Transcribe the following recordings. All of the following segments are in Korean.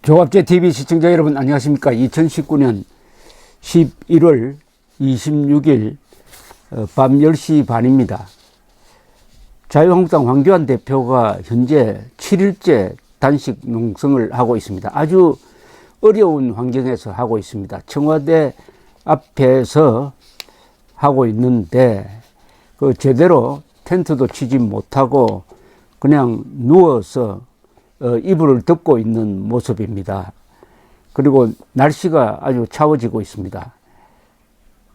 조갑제 TV 시청자 여러분 안녕하십니까. 2019년 11월 26일 밤 10시 반입니다. 자유한국당 황교안 대표가 현재 7일째 단식 농성을 하고 있습니다. 아주 어려운 환경에서 하고 있습니다. 청와대 앞에서 하고 있는데 제대로 텐트도 치지 못하고 그냥 누워서 이불을 덮고 있는 모습입니다. 그리고 날씨가 아주 차워지고 있습니다.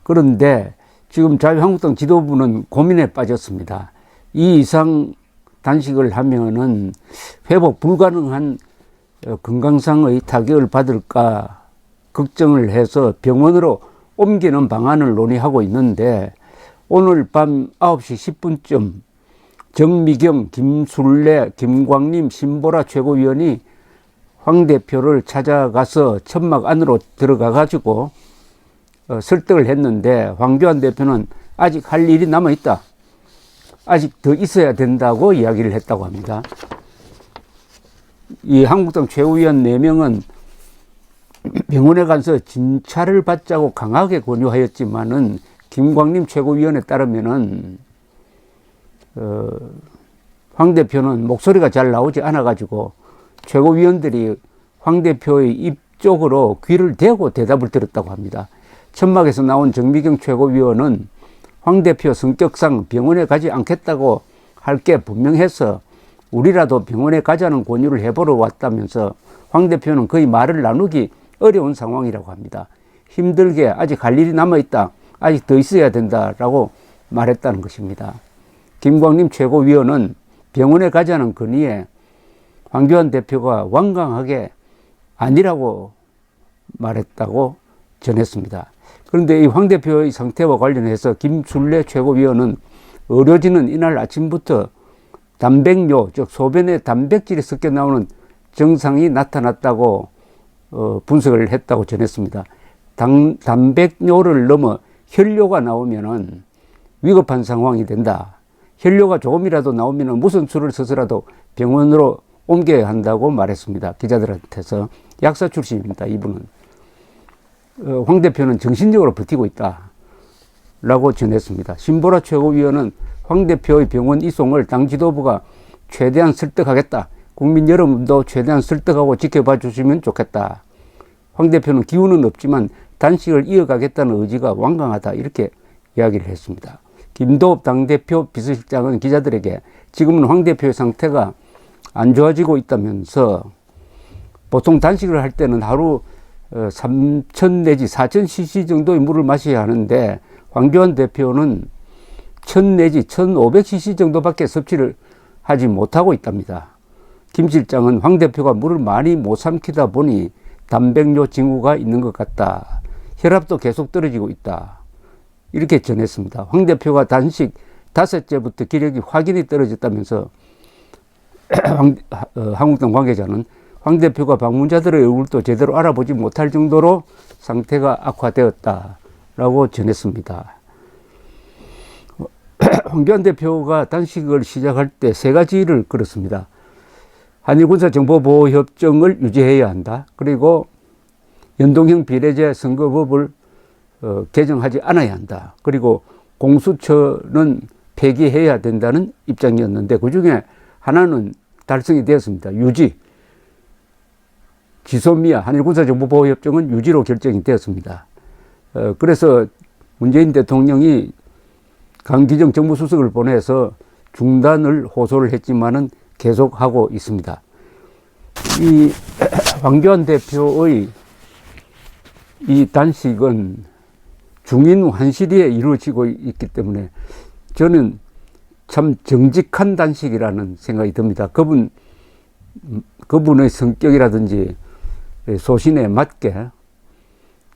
그런데 지금 자유한국당 지도부는 고민에 빠졌습니다. 이 이상 단식을 하면은 회복 불가능한 건강상의 타격을 받을까 걱정을 해서 병원으로 옮기는 방안을 논의하고 있는데, 오늘 밤 9시 10분쯤 정미경, 김술래, 김광림, 신보라 최고위원이 황 대표를 찾아가서 천막 안으로 들어가 가지고 설득을 했는데, 황교안 대표는 아직 할 일이 남아있다, 아직 더 있어야 된다고 이야기를 했다고 합니다. 이 한국당 최고위원 4명은 병원에 가서 진찰을 받자고 강하게 권유하였지만은, 김광림 최고위원에 따르면은 황 대표는 목소리가 잘 나오지 않아 가지고 최고위원들이 황 대표의 입 쪽으로 귀를 대고 대답을 들었다고 합니다. 천막에서 나온 정미경 최고위원은 황 대표 성격상 병원에 가지 않겠다고 할 게 분명해서 우리라도 병원에 가자는 권유를 해보러 왔다면서, 황 대표는 거의 말을 나누기 어려운 상황이라고 합니다. 힘들게 아직 할 일이 남아있다, 아직 더 있어야 된다라고 말했다는 것입니다. 김광림 최고위원은 병원에 가자는 건의에 황교안 대표가 완강하게 아니라고 말했다고 전했습니다. 그런데 이 황 대표의 상태와 관련해서 김술래 최고위원은 의료진은 이날 아침부터 단백뇨, 즉 소변에 단백질이 섞여 나오는 증상이 나타났다고 분석을 했다고 전했습니다. 단백뇨를 넘어 혈뇨가 나오면은 위급한 상황이 된다. 혈뇨가 조금이라도 나오면은 무슨 수를 써서라도 병원으로 옮겨야 한다고 말했습니다. 기자들한테서. 약사 출신입니다, 이분은. 황 대표는 정신적으로 버티고 있다 라고 전했습니다. 신보라 최고위원은 황 대표의 병원 이송을 당 지도부가 최대한 설득하겠다, 국민 여러분도 최대한 설득하고 지켜봐 주시면 좋겠다, 황 대표는 기운은 없지만 단식을 이어가겠다는 의지가 완강하다, 이렇게 이야기를 했습니다. 김도읍 당대표 비서실장은 기자들에게 지금은 황 대표의 상태가 안 좋아지고 있다면서, 보통 단식을 할 때는 하루 3,000 내지 4,000cc 정도의 물을 마셔야 하는데, 황교안 대표는 1,000 내지 1,500cc 정도밖에 섭취를 하지 못하고 있답니다. 김 실장은 황 대표가 물을 많이 못 삼키다 보니 단백뇨 징후가 있는 것 같다, 혈압도 계속 떨어지고 있다, 이렇게 전했습니다. 황 대표가 단식 5제부터 기력이 확연히 떨어졌다면서 한국당 관계자는 황 대표가 방문자들의 얼굴도 제대로 알아보지 못할 정도로 상태가 악화되었다라고 전했습니다. 황교안 대표가 단식을 시작할 때 3가지를 걸었습니다. 한일군사정보보호협정을 유지해야 한다. 그리고 연동형 비례제 선거법을 개정하지 않아야 한다. 그리고 공수처는 폐기해야 된다는 입장이었는데, 그 중에 하나는 달성이 되었습니다. 유지. 지소미아 한일군사정보보호협정은 유지로 결정이 되었습니다. 그래서 문재인 대통령이 강기정 정무수석을 보내서 중단을 호소를 했지만은 계속하고 있습니다. 이 황교안 대표의 이 단식은 중인 환시리에 이루어지고 있기 때문에 저는 참 정직한 단식이라는 생각이 듭니다. 그분의 성격이라든지 소신에 맞게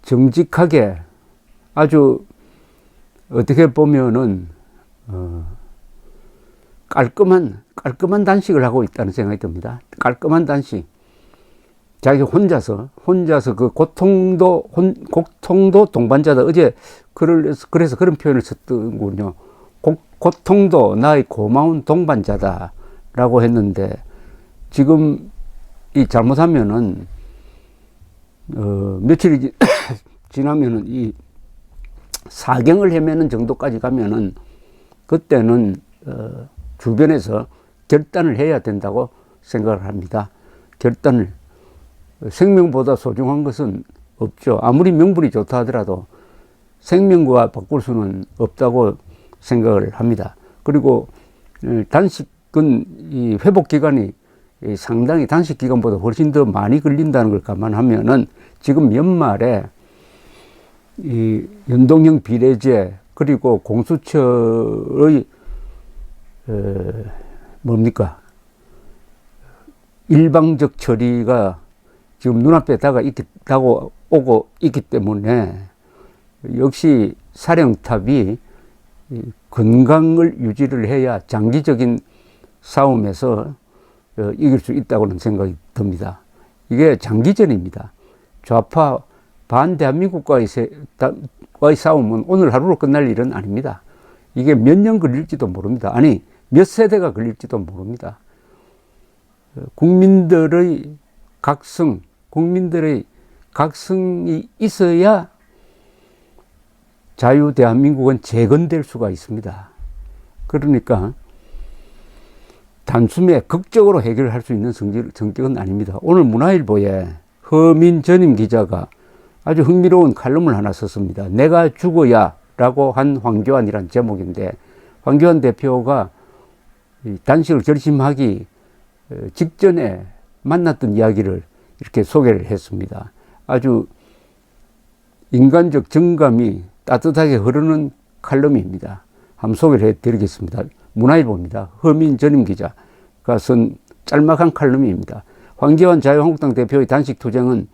정직하게 아주 어떻게 보면은 깔끔한 단식을 하고 있다는 생각이 듭니다. 깔끔한 단식. 자기 혼자서 그 고통도 동반자다. 어제 그래서 그런 표현을 썼더군요. 고통도 나의 고마운 동반자다라고 했는데, 지금 이 잘못하면은 며칠이 지나면은 이 사경을 헤매는 정도까지 가면은 그때는 주변에서 결단을 해야 된다고 생각을 합니다. 결단을. 생명보다 소중한 것은 없죠. 아무리 명분이 좋다 하더라도 생명과 바꿀 수는 없다고 생각을 합니다. 그리고 단식은 이 회복 기간이 상당히 단식 기간보다 훨씬 더 많이 걸린다는 걸 감안하면은 지금 연말에 이 연동형 비례제 그리고 공수처의 뭡니까 일방적 처리가 지금 눈앞에 오고 있기 때문에 역시 사령탑이 건강을 유지를 해야 장기적인 싸움에서 이길 수 있다고는 생각이 듭니다. 이게 장기전입니다. 좌파 반대한민국과의 싸움은 오늘 하루로 끝날 일은 아닙니다. 이게 몇 년 걸릴지도 모릅니다. 아니 몇 세대가 걸릴지도 모릅니다. 국민들의 각성이 있어야 자유 대한민국은 재건될 수가 있습니다. 그러니까 단숨에 극적으로 해결할 수 있는 성격은 아닙니다. 오늘 문화일보에 허민 전임 기자가 아주 흥미로운 칼럼을 하나 썼습니다. 내가 죽어야 라고 한 황교안이란 제목인데, 황교안 대표가 단식을 결심하기 직전에 만났던 이야기를 이렇게 소개를 했습니다. 아주 인간적 정감이 따뜻하게 흐르는 칼럼입니다. 한번 소개를 해드리겠습니다. 문화일보입니다. 허민 전임 기자가 쓴 짤막한 칼럼입니다. 황교안 자유한국당 대표의 단식 투쟁은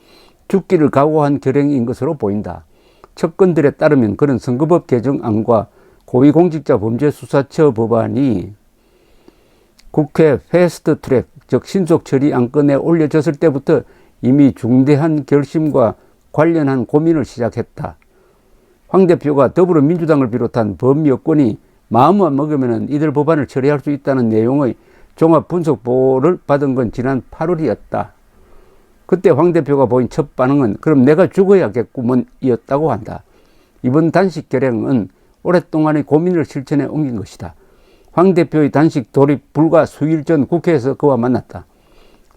죽기를 각오한 결행인 것으로 보인다. 첩건들에 따르면 그런 선거법 개정안과 고위공직자범죄수사처 법안이 국회 패스트트랙, 즉 신속처리 안건에 올려졌을 때부터 이미 중대한 결심과 관련한 고민을 시작했다. 황 대표가 더불어민주당을 비롯한 범여권이 마음만 먹으면 이들 법안을 처리할 수 있다는 내용의 종합분석보를 받은 건 지난 8월이었다. 그때 황 대표가 보인 첫 반응은 그럼 내가 죽어야겠구먼 이었다고 한다. 이번 단식 결행은 오랫동안의 고민을 실천에 옮긴 것이다. 황 대표의 단식 돌입 불과 수일 전 국회에서 그와 만났다.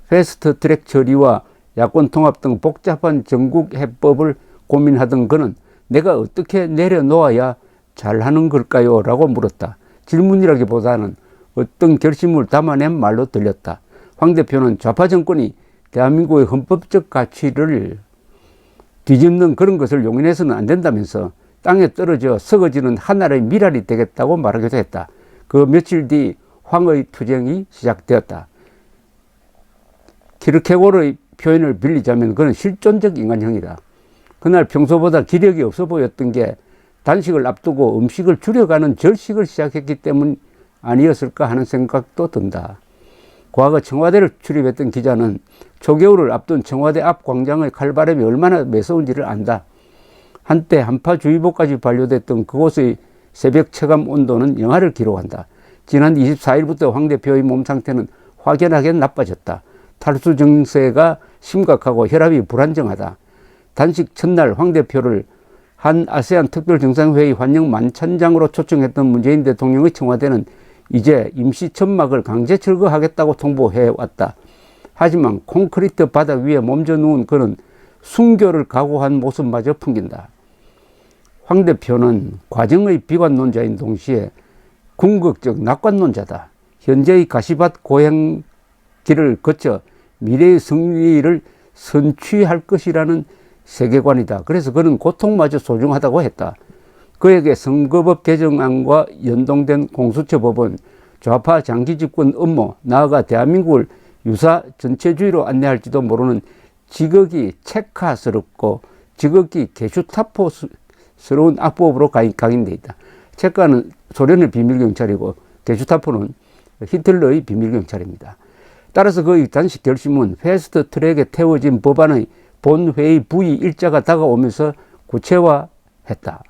패스트트랙 처리와 야권 통합 등 복잡한 전국 해법을 고민하던 그는 내가 어떻게 내려놓아야 잘하는 걸까요? 라고 물었다. 질문이라기보다는 어떤 결심을 담아낸 말로 들렸다. 황 대표는 좌파 정권이 대한민국의 헌법적 가치를 뒤집는 그런 것을 용인해서는 안 된다면서 땅에 떨어져 썩어지는 하나의 미랄이 되겠다고 말하기도 했다. 그 며칠 뒤 황의 투쟁이 시작되었다. 키르케고르의 표현을 빌리자면 그는 실존적 인간형이다. 그날 평소보다 기력이 없어 보였던 게 단식을 앞두고 음식을 줄여가는 절식을 시작했기 때문 아니었을까 하는 생각도 든다. 과거 청와대를 출입했던 기자는 초겨울을 앞둔 청와대 앞 광장의 칼바람이 얼마나 매서운지를 안다. 한때 한파주의보까지 발효됐던 그곳의 새벽 체감 온도는 영하를 기록한다. 지난 24일부터 황 대표의 몸 상태는 확연하게 나빠졌다. 탈수 증세가 심각하고 혈압이 불안정하다. 단식 첫날 황 대표를 한 아세안 특별정상회의 환영 만찬장으로 초청했던 문재인 대통령의 청와대는 이제 임시 천막을 강제 철거하겠다고 통보해왔다. 하지만 콘크리트 바닥 위에 몸져 누운 그는 순교를 각오한 모습마저 풍긴다. 황 대표는 과정의 비관론자인 동시에 궁극적 낙관론자다. 현재의 가시밭 고행길을 거쳐 미래의 승리를 선취할 것이라는 세계관이다. 그래서 그는 고통마저 소중하다고 했다. 그에게 선거법 개정안과 연동된 공수처법은 좌파 장기집권 음모, 나아가 대한민국을 유사 전체주의로 안내할지도 모르는 지극히 체카스럽고 지극히 게슈타포스러운 악법으로 각인되어 있다. 체카는 소련의 비밀경찰이고 게슈타포는 히틀러의 비밀경찰입니다. 따라서 그의 단식 결심은 패스트트랙에 태워진 법안의 본회의 부의 일자가 다가오면서 구체화했다.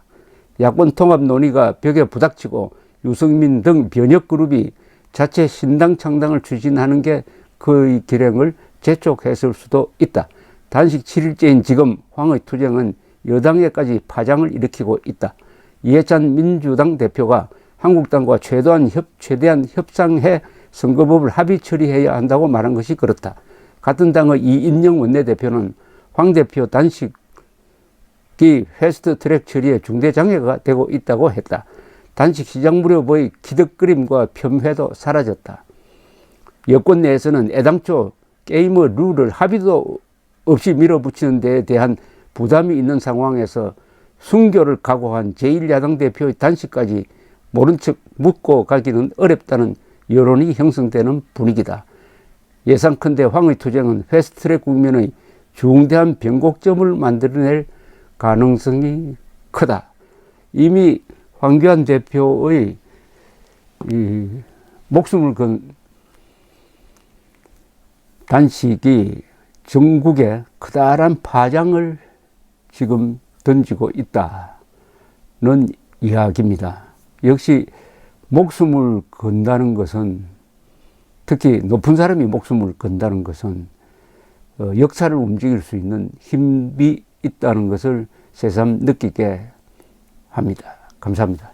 야권 통합 논의가 벽에 부닥치고 유승민 등 변혁 그룹이 자체 신당 창당을 추진하는 게 그의 결행을 재촉했을 수도 있다. 단식 7일째인 지금 황의 투쟁은 여당에까지 파장을 일으키고 있다. 이해찬 민주당 대표가 한국당과 최대한 협상해 선거법을 합의 처리해야 한다고 말한 것이 그렇다. 같은 당의 이인영 원내대표는 황 대표 단식이 패스트트랙 처리에 중대 장애가 되고 있다고 했다. 단식 시작 무렵의 기득거림과 폄훼도 사라졌다. 여권 내에서는 애당초 게임의 룰을 합의도 없이 밀어붙이는 데에 대한 부담이 있는 상황에서 순교를 각오한 제1야당 대표의 단식까지 모른 척 묻고 가기는 어렵다는 여론이 형성되는 분위기다. 예상컨대 황의 투쟁은 패스트트랙 국면의 중대한 변곡점을 만들어낼 가능성이 크다. 이미 황교안 대표의 목숨을 건 단식이 전국에 커다란 파장을 지금 던지고 있다는 이야기입니다. 역시 목숨을 건다는 것은, 특히 높은 사람이 목숨을 건다는 것은 역사를 움직일 수 있는 힘이 있다는 것을 새삼 느끼게 합니다. 감사합니다.